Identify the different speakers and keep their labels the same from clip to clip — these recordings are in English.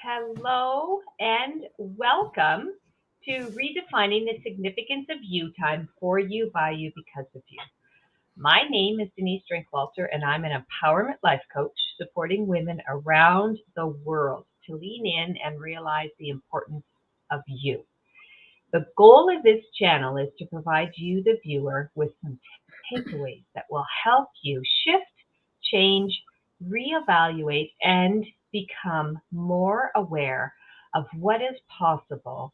Speaker 1: Hello and welcome to Redefining the Significance of You Time for You, by you, because of you. My name is Denise Drinkwalter, and I'm an empowerment life coach supporting women around the world to lean in and realize the importance of you. The goal of this channel is to provide you, the viewer, with some takeaways that will help you shift, change, reevaluate, and become more aware of what is possible.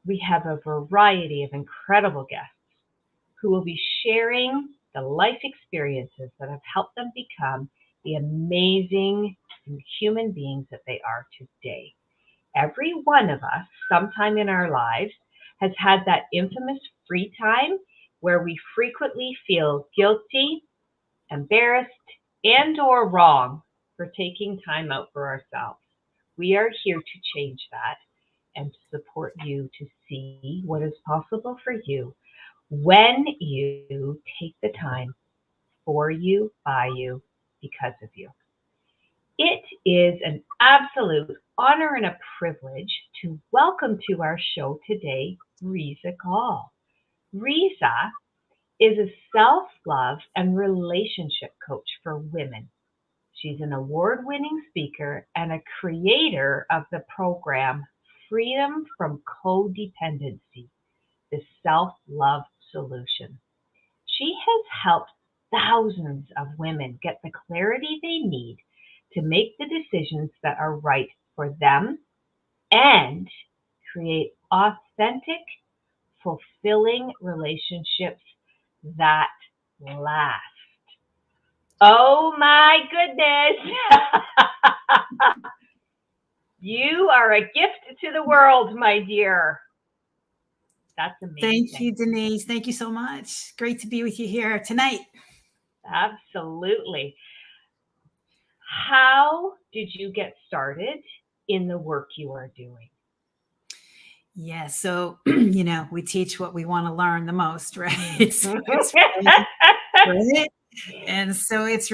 Speaker 1: We have a variety of incredible guests who will be sharing the life experiences that have helped them become the amazing human beings that they are today. Every one of us, sometime in our lives, has had that infamous free time where we frequently feel guilty, embarrassed, and or wrong for taking time out for ourselves. We are here to change that and to support you to see what is possible for you when you take the time for you, by you, because of you. It is an absolute honor and a privilege to welcome to our show today Risa Gaull. Risa is a self-love and relationship coach for women. She's an award-winning speaker and a creator of the program Freedom from Codependency, the Self-Love Solution. She has helped thousands of women get the clarity they need to make the decisions that are right for them and create authentic, fulfilling relationships that last. Oh my goodness. You are a gift to the world, my dear. That's amazing.
Speaker 2: Thank you, Denise. Thank you so much. Great to be with you here tonight.
Speaker 1: Absolutely. How did you get started in the work you are doing?
Speaker 2: Yeah, so we teach what we want to learn the most, right? So it's right? And so it's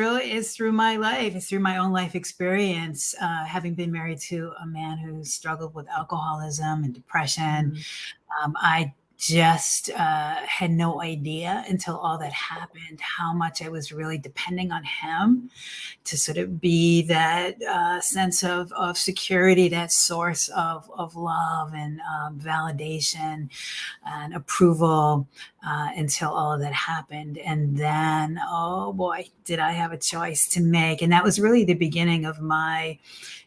Speaker 2: through my life, it's through my own life experience, having been married to a man who struggled with alcoholism and depression. I just had no idea until all that happened how much I was really depending on him to sort of be that sense of security, that source of love and validation and approval until all of that happened. And then, oh boy, did I have a choice to make. And that was really the beginning of my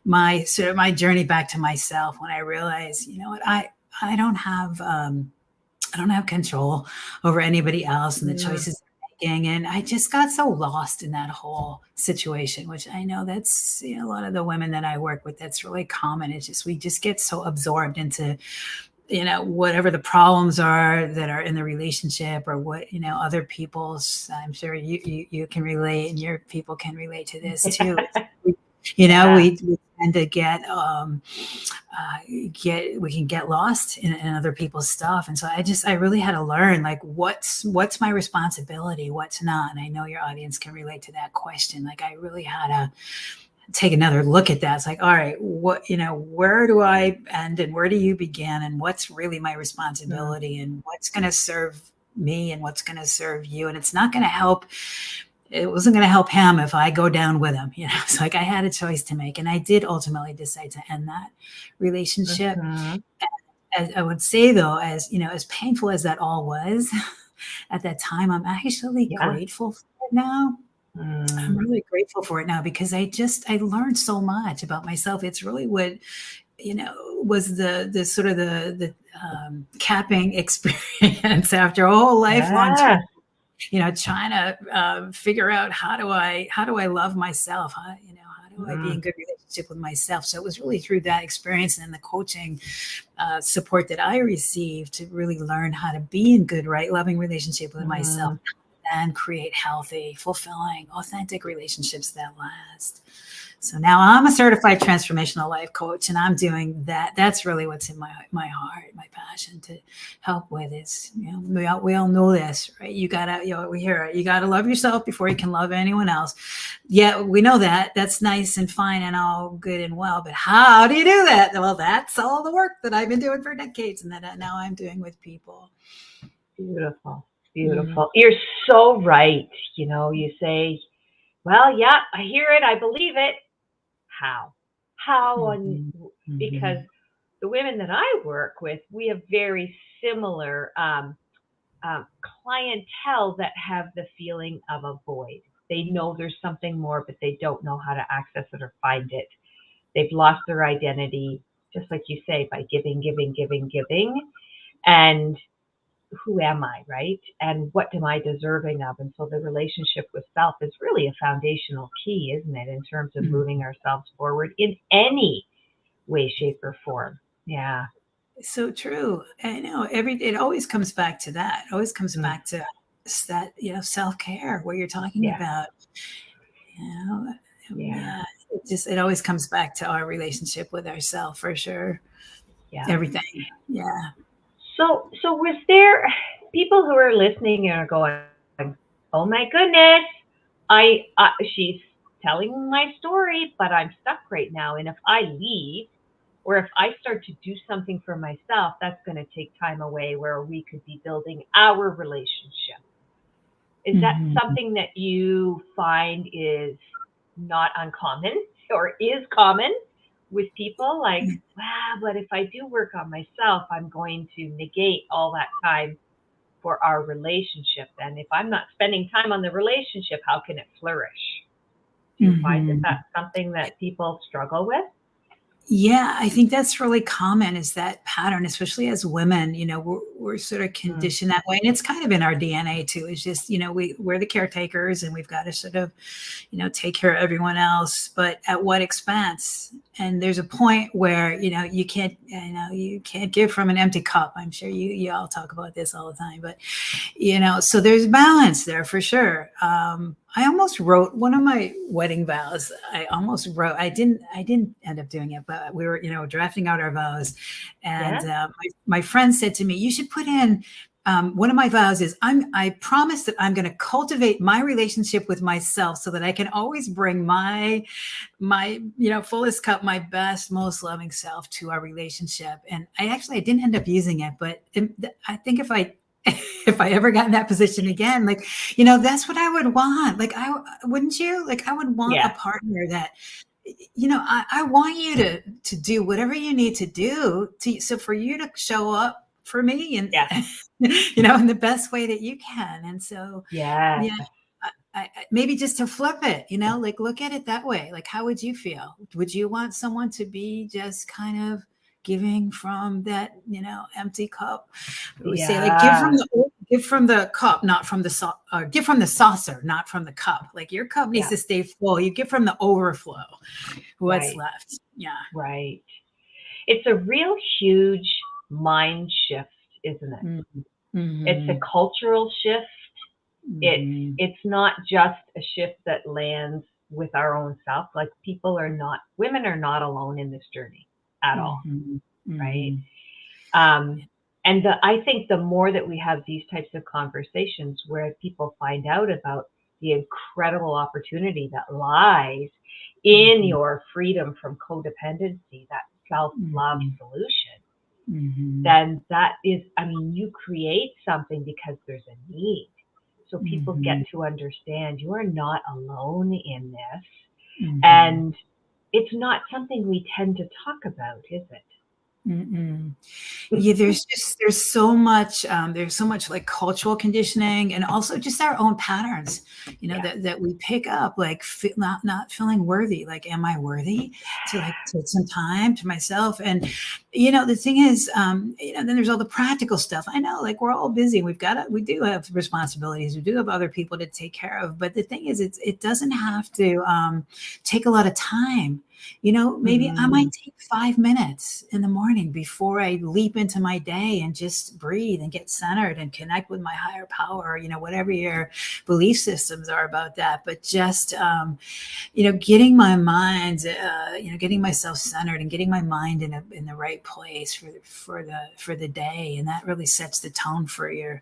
Speaker 2: journey back to myself, when I realized, you know what, I don't have control over anybody else and the choices they're making. And I just got so lost in that whole situation, which I know that's a lot of the women that I work with, that's really common. It's just, we just get so absorbed into, whatever the problems are that are in the relationship, or what, other people's, I'm sure you can relate, and your people can relate to this too. We tend to we can get lost in other people's stuff. And so I really had to learn, like, what's my responsibility, what's not. And I know your audience can relate to that question. Like, I really had to take another look at that. It's like, all right, where do I end and where do you begin, and what's really my responsibility, and what's going to serve me and what's going to serve you. And it's not going to help. It wasn't going to help him if I go down with him, It's like I had a choice to make, and I did ultimately decide to end that relationship. As I would say, though, as painful as that all was at that time, I'm actually grateful for it now. I'm really grateful for it now, because I learned so much about myself. It's really what was the sort of the capping experience after a whole lifelong time. Trying to figure out how do I love myself? How do I be in good relationship with myself? So it was really through that experience and the coaching support that I received to really learn how to be in good, right, loving relationship with myself. then create healthy, fulfilling, authentic relationships that last. So now I'm a certified transformational life coach, and I'm doing that. That's really what's in my heart, my passion to help with is, we all know this, right? You gotta, we hear it. You gotta love yourself before you can love anyone else. Yeah, we know that. That's nice and fine and all good and well, but how do you do that? Well, that's all the work that I've been doing for decades, and that now I'm doing with people.
Speaker 1: Beautiful, beautiful. You're so right. You say, well, yeah, I hear it, I believe it. How? Because the women that I work with, we have very similar clientele that have the feeling of a void. They know there's something more, but they don't know how to access it or find it. They've lost their identity, just like you say, by giving, giving, giving, giving. And who am I, right? And what am I deserving of? And so the relationship with self is really a foundational key, isn't it, in terms of moving ourselves forward in any way, shape, or form. Yeah.
Speaker 2: So true. I know it always comes back to that. It always comes back to that, self-care, what you're talking about. Yeah. It always comes back to our relationship with ourselves for sure.
Speaker 1: Yeah.
Speaker 2: Everything. Yeah.
Speaker 1: So was there people who are listening and are going, oh my goodness, she's telling my story, but I'm stuck right now. And if I leave, or if I start to do something for myself, that's going to take time away where we could be building our relationship. Is that something that you find is not uncommon or is common with people? Like, wow, but if I do work on myself, I'm going to negate all that time for our relationship. And if I'm not spending time on the relationship, how can it flourish? Do you find that that's something that people struggle with?
Speaker 2: Yeah, I think that's really common, is that pattern, especially as women. We're sort of conditioned that way. And it's kind of in our DNA too. It's just, we're the caretakers, and we've got to sort of, take care of everyone else, but at what expense? And there's a point where, you can't give from an empty cup. I'm sure you all talk about this all the time, but, so there's balance there for sure. I almost wrote one of my wedding vows. I didn't end up doing it, but we were, drafting out our vows. And my friend said to me, you should put in, one of my vows is I promise that I'm going to cultivate my relationship with myself so that I can always bring my fullest cup, my best, most loving self to our relationship. And I didn't end up using it, but I think if I ever got in that position again, that's what I would want. Wouldn't you? I would want a partner that, I want you to do whatever you need to do so for you to show up for me and, in the best way that you can. And so, I maybe just to flip it, look at it that way. How would you feel? Would you want someone to be just kind of giving from that, empty cup? We say give from the cup, not from the give from the saucer, not from the cup. Your cup needs to stay full. You give from the overflow, what's left. Yeah.
Speaker 1: Right. It's a real huge mind shift, isn't it? It's a cultural shift. It's not just a shift that lands with our own self. Women are not alone in this journey at all. Right. And I think the more that we have these types of conversations where people find out about the incredible opportunity that lies in your freedom from codependency, that self-love solution, then that is, you create something because there's a need. So people get to understand you are not alone in this. And it's not something we tend to talk about, is it?
Speaker 2: Yeah, there's so much cultural conditioning, and also just our own patterns, that we pick up, not feeling worthy. Am I worthy to take some time to myself? And the thing is, then there's all the practical stuff. I know, we're all busy. We do have responsibilities. We do have other people to take care of. But the thing is, it doesn't have to take a lot of time. Maybe I might take 5 minutes in the morning before I leap into my day and just breathe and get centered and connect with my higher power, whatever your belief systems are about that. But just, getting my mind, getting myself centered and getting my mind in the right place for the day. And that really sets the tone for your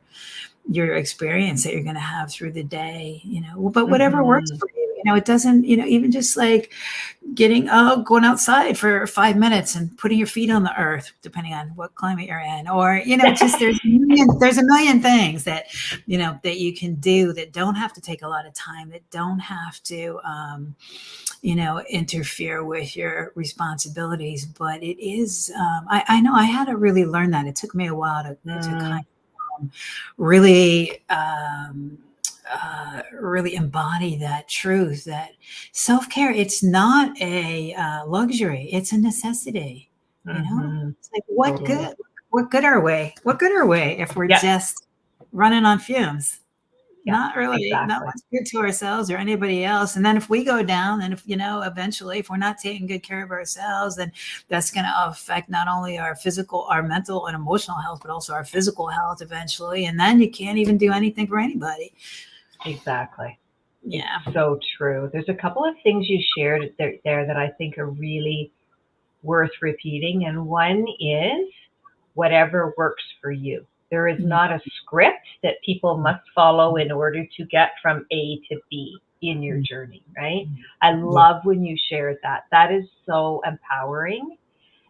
Speaker 2: experience that you're going to have through the day, but whatever works for you, it doesn't, even just like going outside for 5 minutes and putting your feet on the earth, depending on what climate you're in, or, just there's a million things that, that you can do that don't have to take a lot of time, that don't have to, interfere with your responsibilities. But it is, I know I had to really learn that. It took me a while to kind of really, really embody that truth, that self-care, it's not a luxury, it's a necessity. It's like what good are we if we're just running on fumes? Not really, not much good to ourselves or anybody else. And then if we go down, and if eventually, if we're not taking good care of ourselves, then that's going to affect not only our physical, our mental and emotional health, but also our physical health eventually. And then you can't even do anything for anybody.
Speaker 1: Exactly.
Speaker 2: Yeah.
Speaker 1: So true. There's a couple of things you shared there that I think are really worth repeating. And one is whatever works for you. There is not a script that people must follow in order to get from A to B in your journey, right? I love when you shared that. That is so empowering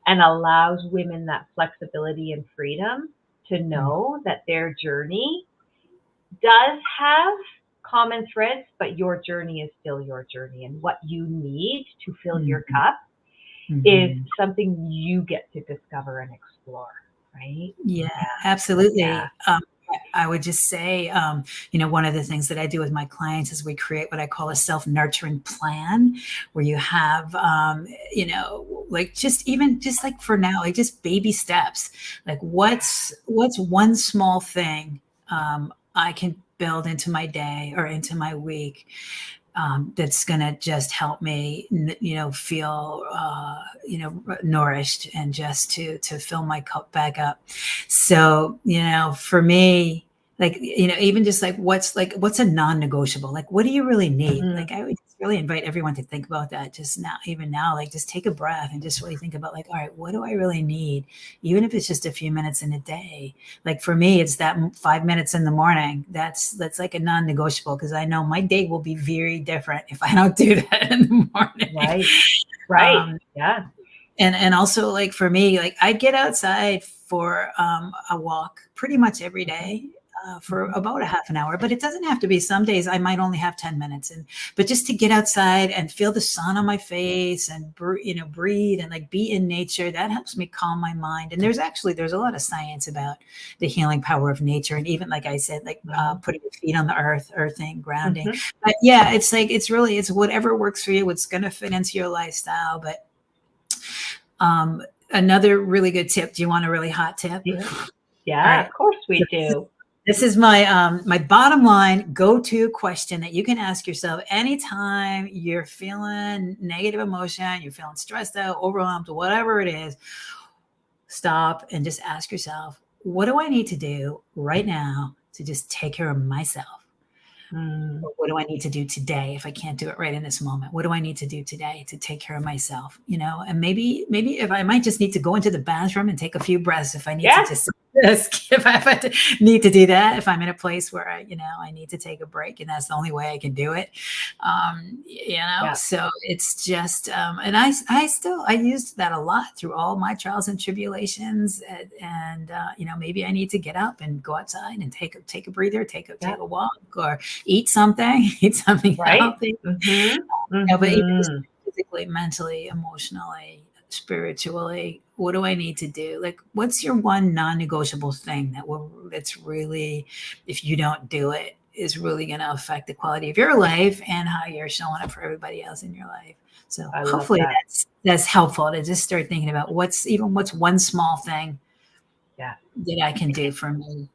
Speaker 1: and allows women that flexibility and freedom to know that their journey does have common threads, but your journey is still your journey. And what you need to fill your cup is something you get to discover and explore. Right?
Speaker 2: Yeah, absolutely. Yeah. I would just say, one of the things that I do with my clients is we create what I call a self-nurturing plan, where you have, like just like for now, like just baby steps. Like what's one small thing I can build into my day or into my week that's going to just help me, feel, nourished, and just to fill my cup back up. So, for me, like, even just like, what's a non-negotiable? Like, what do you really need? Like, I would just really invite everyone to think about that just now, even now, like just take a breath and just really think about like, all right, what do I really need? Even if it's just a few minutes in a day. Like for me, it's that 5 minutes in the morning. That's like a non-negotiable, because I know my day will be very different if I don't do that in the morning.
Speaker 1: Right. Yeah.
Speaker 2: And also, like for me, like I get outside for a walk pretty much every day. For about a half an hour, but it doesn't have to be. Some days I might only have 10 minutes, but just to get outside and feel the sun on my face and breathe and like be in nature, that helps me calm my mind. And there's a lot of science about the healing power of nature, and even like I said, like putting your feet on the earthing, grounding. But yeah, it's like it's whatever works for you, what's going to fit into your lifestyle. But another really good tip. Do you want a really hot tip?
Speaker 1: Yeah, right. Of course we do.
Speaker 2: This is my my bottom line go-to question that you can ask yourself anytime you're feeling negative emotion, you're feeling stressed out, overwhelmed, whatever it is. Stop and just ask yourself, what do I need to do right now to just take care of myself? What do I need to do today if I can't do it right in this moment? What do I need to do today to take care of myself? And maybe if I might just need to go into the bathroom and take a few breaths if I need to just if I need to do that, if I'm in a place where I need to take a break, and that's the only way I can do it. So it's just and I used that a lot through all my trials and tribulations, and maybe I need to get up and go outside and take a breather, take a walk, or eat something healthy. But even just physically, mentally, emotionally, spiritually, what do I need to do? Like, what's your one non-negotiable thing that's really, if you don't do it, is really going to affect the quality of your life and how you're showing up for everybody else in your life? So hopefully that's helpful to just start thinking about what's one small thing that I can do for me.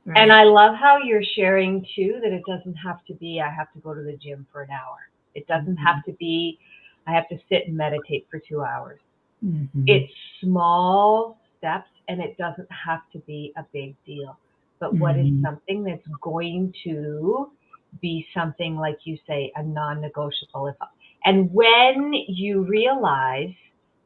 Speaker 1: Right? And I love how you're sharing too, that it doesn't have to be, I have to go to the gym for an hour. It doesn't have to be, I have to sit and meditate for 2 hours.
Speaker 2: Mm-hmm.
Speaker 1: It's small steps and it doesn't have to be a big deal. But what is
Speaker 2: Mm-hmm.
Speaker 1: something that's going to be something, like you say, a non negotiable? And when you realize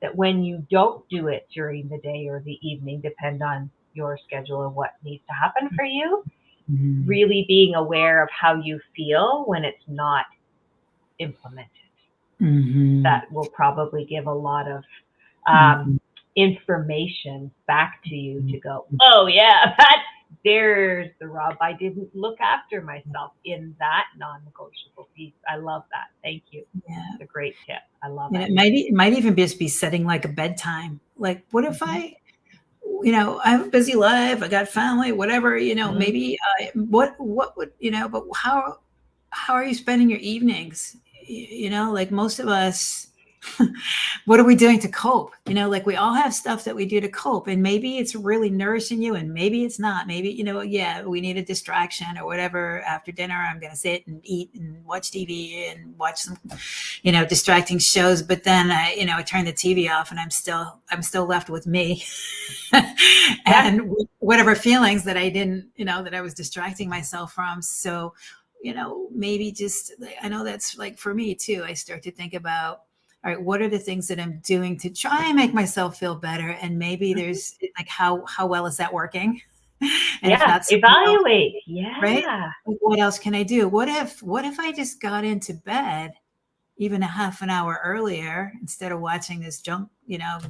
Speaker 1: that when you don't do it during the day or the evening, depend on your schedule and what needs to happen for you,
Speaker 2: Mm-hmm.
Speaker 1: really being aware of how you feel when it's not implemented.
Speaker 2: Mm-hmm.
Speaker 1: That will probably give a lot of um,
Speaker 2: Mm-hmm.
Speaker 1: information back to you to go, oh, yeah, there's the rub. I didn't look after myself in that non negotiable piece. I love that. Thank you.
Speaker 2: Yeah.
Speaker 1: It's a great tip. I love
Speaker 2: And
Speaker 1: it.
Speaker 2: it might even just be setting like a bedtime. Like, what if
Speaker 1: Mm-hmm.
Speaker 2: I have a busy life, I got family, whatever,
Speaker 1: Mm-hmm.
Speaker 2: maybe what would, but how are you spending your evenings? Like most of us, what are we doing to cope? Like we all have stuff that we do to cope, and maybe it's really nourishing you and maybe it's not. Maybe, yeah, we need a distraction or whatever. After dinner, I'm going to sit and eat and watch TV and watch some, distracting shows. But then I turn the TV off and I'm still left with me
Speaker 1: Yeah.
Speaker 2: and whatever feelings that I didn't, that I was distracting myself from. So, maybe just, I know that's like for me too. I start to think about, all right, what are the things that I'm doing to try and make myself feel better? And maybe
Speaker 1: Mm-hmm.
Speaker 2: there's like, how well is that working? And if
Speaker 1: Yeah.
Speaker 2: not so well,
Speaker 1: Evaluate.
Speaker 2: right?
Speaker 1: Yeah.
Speaker 2: Like, what else can I do? What if I just got into bed even a half an hour earlier instead of watching this junk,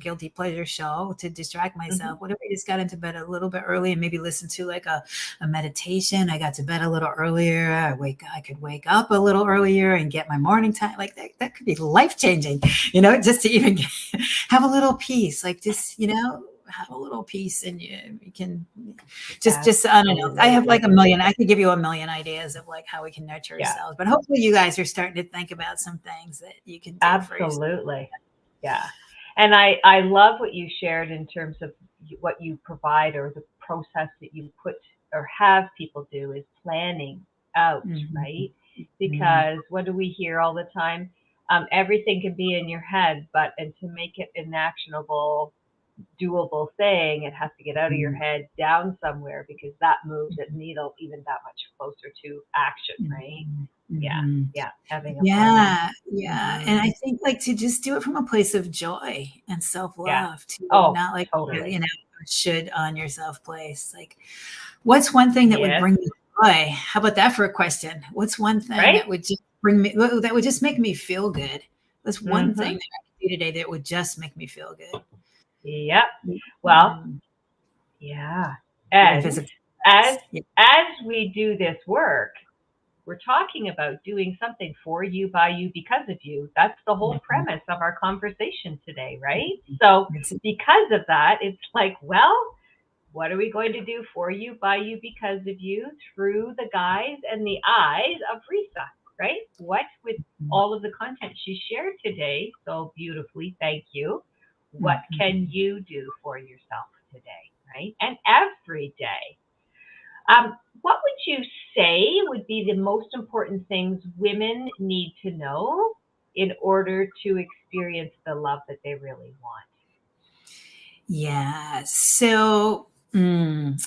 Speaker 2: guilty pleasure show to distract
Speaker 1: Mm-hmm.
Speaker 2: myself? What if I just got into bed a little bit early and maybe listen to like a meditation? I got to bed a little earlier. I could wake up a little earlier and get my morning time. Like that could be life changing, just to even have a little peace, like just, have a little peace, and you can just I don't know. I have like
Speaker 1: Absolutely.
Speaker 2: a million. I could give you a million ideas of like how we can nurture
Speaker 1: Yeah.
Speaker 2: ourselves. But hopefully, you guys are starting to think about some things that you can do for yourself.
Speaker 1: Absolutely. Yeah. And I love what you shared in terms of what you provide or the process that you put or have people do is planning out,
Speaker 2: Mm-hmm.
Speaker 1: right? Because what do we hear all the time? Everything can be in your head, and to make it an actionable, doable thing, it has to get out of your
Speaker 2: Mm-hmm.
Speaker 1: head down somewhere because that moves the needle even that much closer to action, right? Yeah.
Speaker 2: Mm-hmm.
Speaker 1: Yeah. Having a plan.
Speaker 2: Yeah, yeah.
Speaker 1: Hmm.
Speaker 2: And I think like to just do it from a place of joy and
Speaker 1: Yeah.
Speaker 2: self-love, to
Speaker 1: Oh,
Speaker 2: not like,
Speaker 1: totally.
Speaker 2: should on yourself place. Like, what's one thing that would
Speaker 1: Yes.
Speaker 2: bring me joy? How about that for a question? What's one thing
Speaker 1: Right?
Speaker 2: that would just bring me, that would just make me feel good? What's one thing
Speaker 1: Mm-hmm.
Speaker 2: that I can do today that would just make me feel good?
Speaker 1: Yep. Well,
Speaker 2: Mm,
Speaker 1: yeah.
Speaker 2: even if it's
Speaker 1: And
Speaker 2: a
Speaker 1: as
Speaker 2: yeah.
Speaker 1: as we do this work, we're talking about doing something for you, by you, because of you. That's the whole
Speaker 2: Mhm.
Speaker 1: premise of our conversation today, right? So
Speaker 2: It's-
Speaker 1: because of that, it's like, well, what are we going to do for you, by you, because of you, through the guise and the eyes of Risa, right? What, with all of the content she shared today so beautifully, thank you. What
Speaker 2: Mhm.
Speaker 1: can you do for yourself today, right? And every day. What would you say would be the most important things women need to know in order to experience the love that they really want?
Speaker 2: Yeah. So, the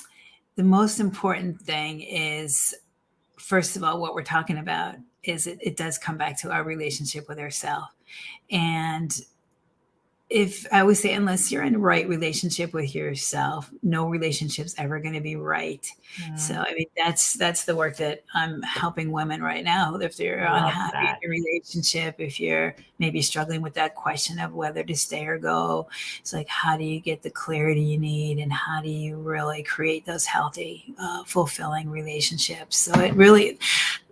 Speaker 2: most important thing is, first of all, what we're talking about is it does come back to our relationship with ourselves. And if I would say, unless you're in the right relationship with yourself, no relationship's ever going to be right. So,
Speaker 1: Mm,
Speaker 2: I mean, that's the work that I'm helping women right now. If they're
Speaker 1: love
Speaker 2: unhappy
Speaker 1: that.
Speaker 2: in a relationship, if you're maybe struggling with that question of whether to stay or go, it's like, how do you get the clarity you need, and how do you really create those healthy, fulfilling relationships? So it really,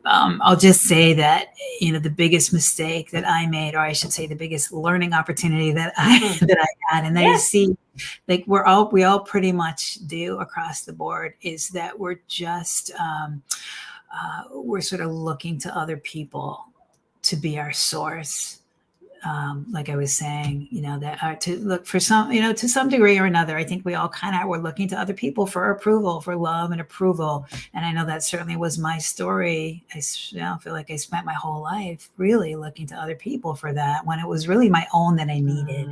Speaker 2: I'll just say that, the biggest mistake that I made, or I should say, the biggest learning opportunity that I
Speaker 1: Mm,
Speaker 2: that I had, and I
Speaker 1: yeah.
Speaker 2: see, like we all pretty much do across the board, is that we're sort of looking to other people to be our source. like I was saying, that are to look for some, to some degree or another. I think we all kind of were looking to other people for approval, for love and approval. And I know that certainly was my story. I feel like I spent my whole life really looking to other people for that when it was really my own that I needed.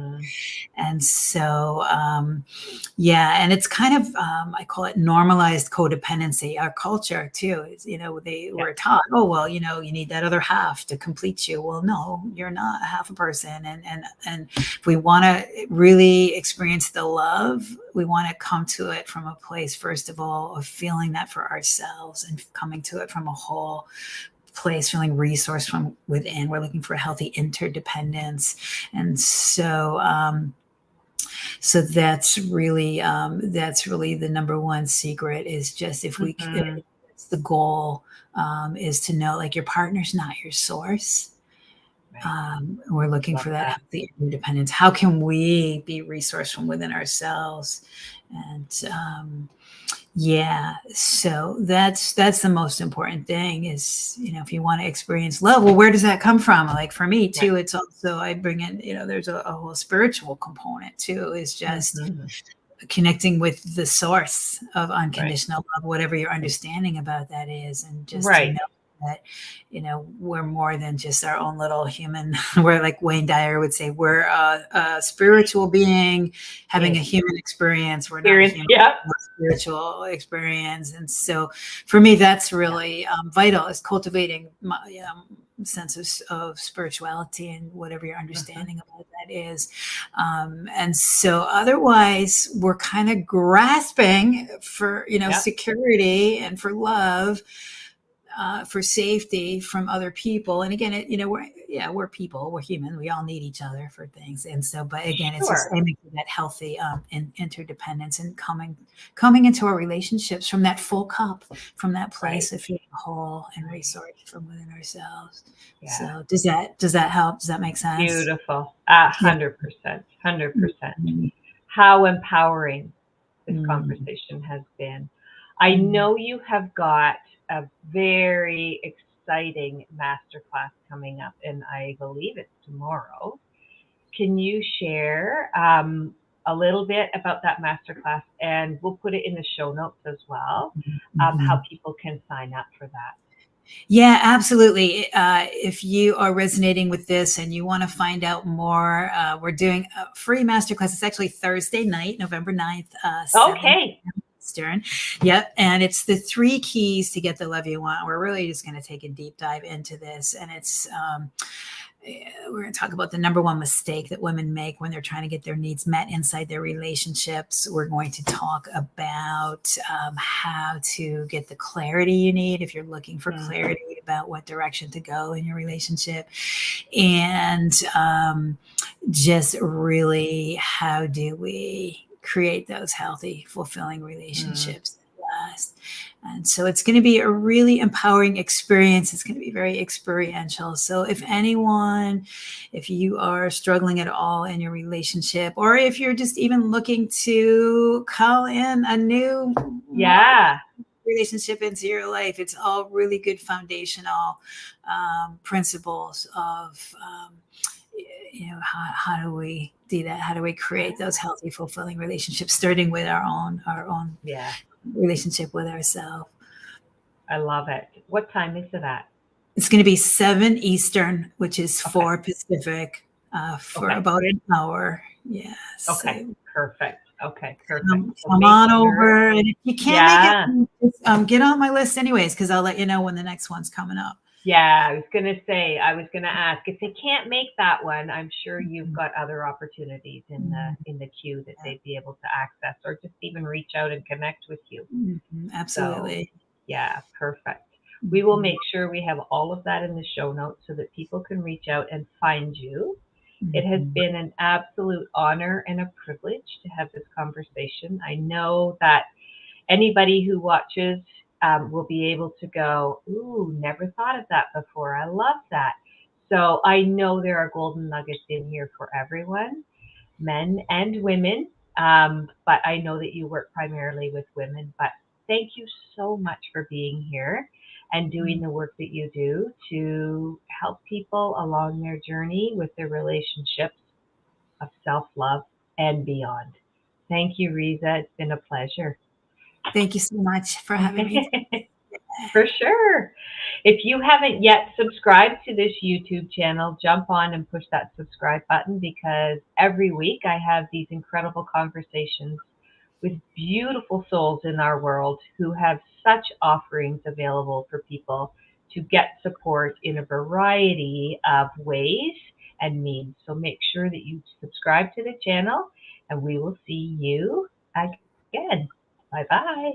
Speaker 2: And so, and it's kind of, I call it normalized codependency. Our culture too is, they were taught, oh, well, you need that other half to complete you. Well, no, you're not a half a person. And if we want to really experience the love, we want to come to it from a place, first of all, of feeling that for ourselves and coming to it from a whole place, feeling resourced from within. We're looking for a healthy interdependence. And so, so that's really the number one secret is just if we it's the goal is to know like your partner's not your source. We're looking for that healthy independence. How can we be resourced from within ourselves? And so that's the most important thing is, if you want to experience love, well, where does that come from? Like for me too, it's also, I bring in, there's a whole spiritual component too, is just connecting with the source of unconditional love, whatever your understanding about that is. And just to know that, we're more than just our own little human. We're like Wayne Dyer would say, we're a spiritual being having a human experience. We're not a human spiritual experience. And so for me, that's really vital is cultivating my sense of spirituality and whatever your understanding about that is. And so otherwise we're kind of grasping for, security and for love, for safety from other people. And again, we're people, we're human. We all need each other for things. And so, but again, it's just aiming for that healthy interdependence and coming into our relationships from that full cup, from that place of feeling whole and resourced from within ourselves. Yeah. So does that help? Does that make sense?
Speaker 1: Beautiful. 100%. 100%. How empowering this conversation has been. I know you have got a very exciting masterclass coming up, and I believe it's tomorrow. Can you share a little bit about that masterclass? And we'll put it in the show notes as well, how people can sign up for that.
Speaker 2: Yeah, absolutely. If you are resonating with this and you want to find out more, we're doing a free masterclass. It's actually Thursday night, November 9th.
Speaker 1: Okay.
Speaker 2: Eastern. Yep. And it's the 3 keys to get the love you want. We're really just going to take a deep dive into this. And it's, we're going to talk about the number one mistake that women make when they're trying to get their needs met inside their relationships. We're going to talk about how to get the clarity you need if you're looking for clarity about what direction to go in your relationship. And just really, how do we create those healthy, fulfilling relationships that last. And so it's going to be a really empowering experience. It's going to be very experiential. So if you are struggling at all in your relationship, or if you're just even looking to call in a new relationship into your life, it's all really good foundational principles of how do we do that? How do we create those healthy, fulfilling relationships, starting with our own relationship with ourselves?
Speaker 1: I love it. What time is it at?
Speaker 2: It's going to be 7 Eastern, which is 4 Pacific, for about an hour. Yes.
Speaker 1: Okay. Perfect. Okay. Perfect.
Speaker 2: Come on over, and if you can't make it, get on my list anyways, because I'll let you know when the next one's coming up.
Speaker 1: Yeah, I was going to ask if they can't make that one, I'm sure you've got other opportunities in the queue that they'd be able to access, or just even reach out and connect with you.
Speaker 2: Absolutely.
Speaker 1: So, yeah, perfect. We will make sure we have all of that in the show notes so that people can reach out and find you. It has been an absolute honor and a privilege to have this conversation. I know that anybody who watches will be able to go, ooh, never thought of that before. I love that. So I know there are golden nuggets in here for everyone, men and women. But I know that you work primarily with women. But thank you so much for being here and doing the work that you do to help people along their journey with their relationships of self-love and beyond. Thank you, Risa. It's been a pleasure.
Speaker 2: Thank you so much for having me.
Speaker 1: For sure. If you haven't yet subscribed to this YouTube channel, jump on and push that subscribe button, because every week I have these incredible conversations with beautiful souls in our world who have such offerings available for people to get support in a variety of ways and means. So make sure that you subscribe to the channel, and we will see you again. Bye bye.